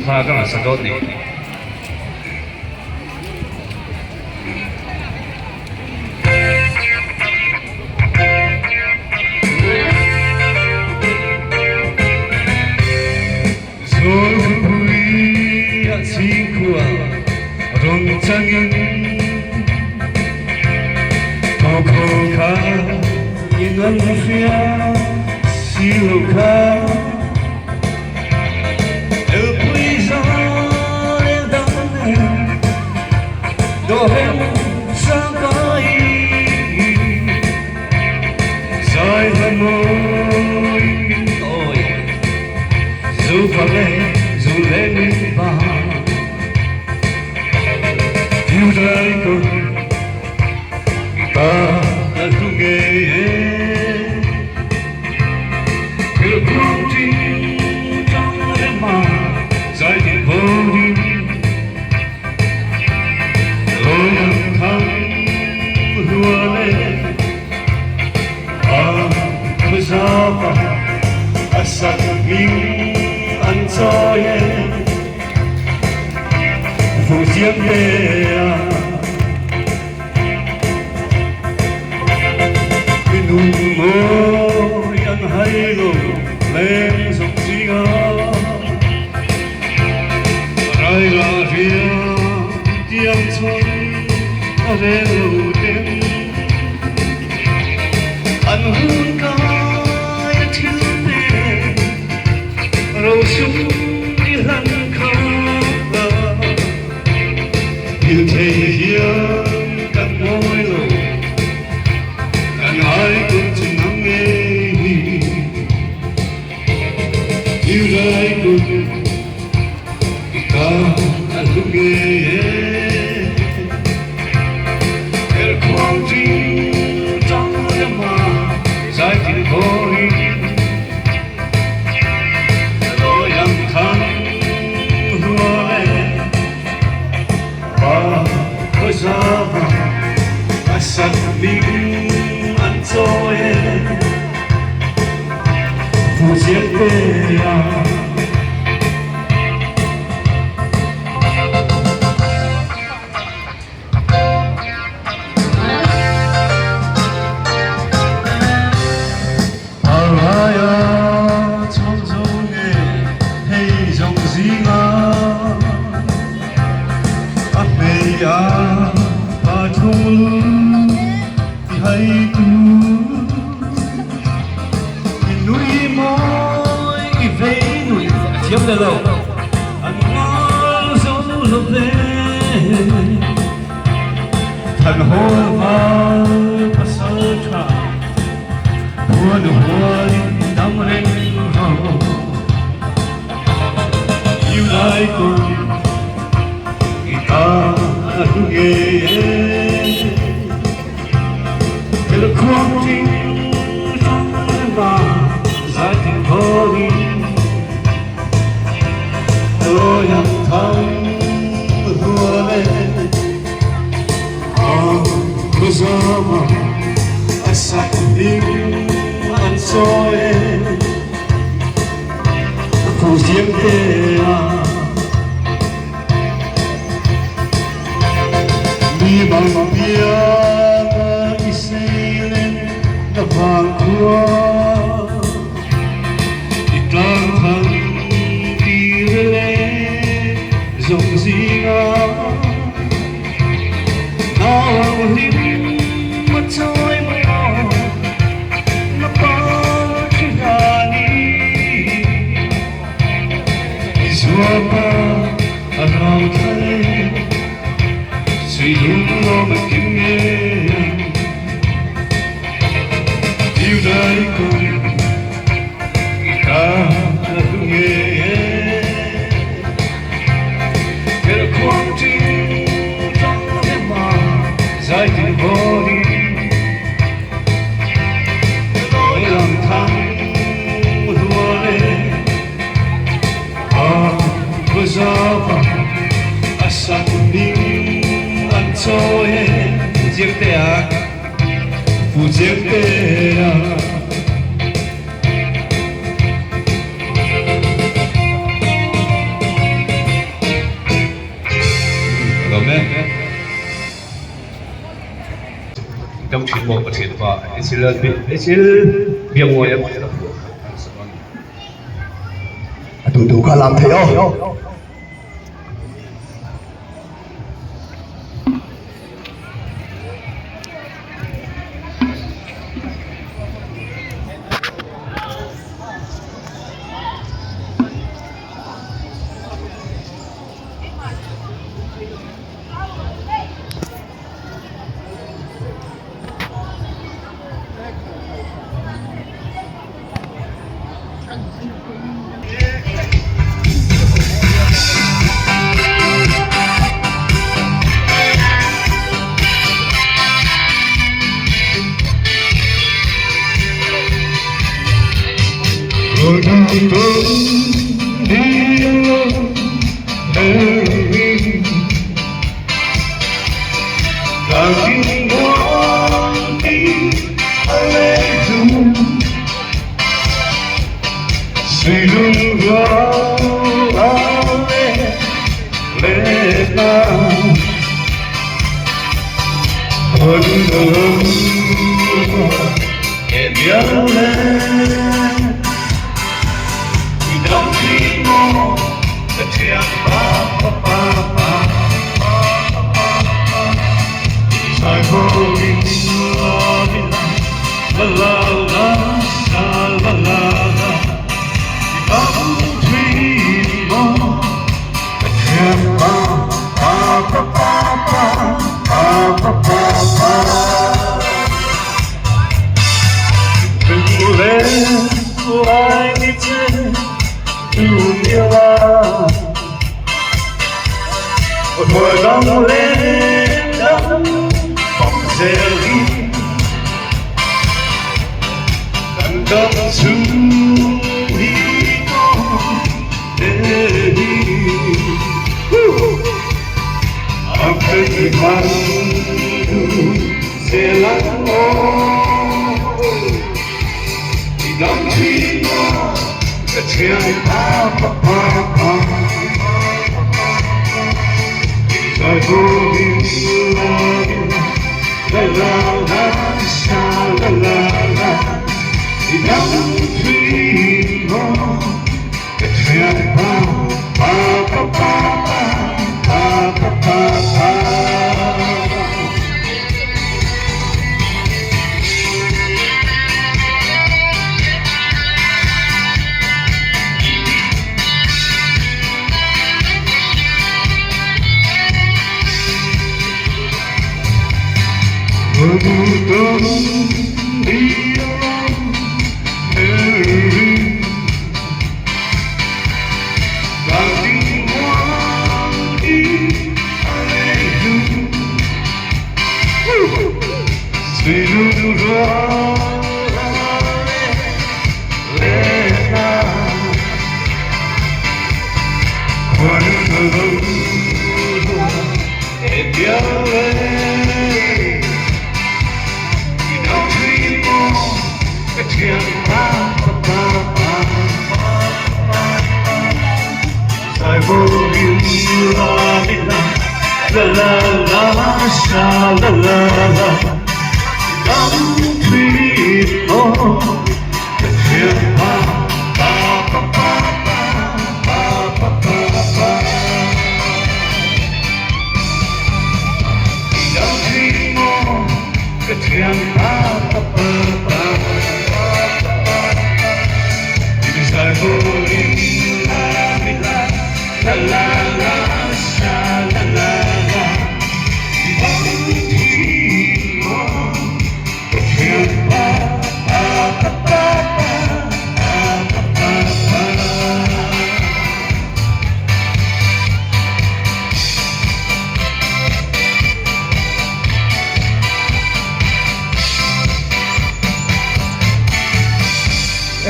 Hagang sa doti. Sohuya sikua rong changin kokoka ingan fia siluka Dohem sabai Zai hamoy Oy Zufale Zuleng ba Yudai ko Ita Natunge Kilkuti Tangrema Zai Dibodi Bersama asal ancoye fusian dia minumo yang hailo lem soksinga rai la dia tiang chon arelo dem anhun ka Râu súng đi lăn khóc Yêu thầy hiên cắt môi lộ Càng ai cũng chẳng nắng nghe Yêu đời cũng ta ăn lúc nghe Kể khoan trinh trong đêm mà Giải tình khối Bersama asal ancoye fusian dia Alaya 청송의 헤이정싱아 앞에야 Hãy núi môi về núi chiếm được đâu ăn ngon sống lục về thần hồn vào và sơ tra buồn buồn đắm lên hầu yêu lại cùng ta nghe Kể khoan trinh trong đêm và giải tình khối Tôi nhằm thăm hùa lên Bersama asal ancoye fusian dia Di bawah dia vàng cua iklan thăng đi lên dòng riêng nào hiếm mất trôi mơ nó có chỉ là đi xua ba nào thấy suy đúng lo mà kiếm nghe yêu đời cùng ta nghe kể khoan trinh trong đêm mà giải tình khối lối lang thang hùa lên bersama asal ancoye giếng tè phù giếng tè năm chuyện một có chuyện và isil biếng ngồi em phải là phụ Đủ đủ cả làm thế không?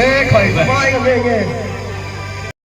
Ê, khởi vai nghe nghe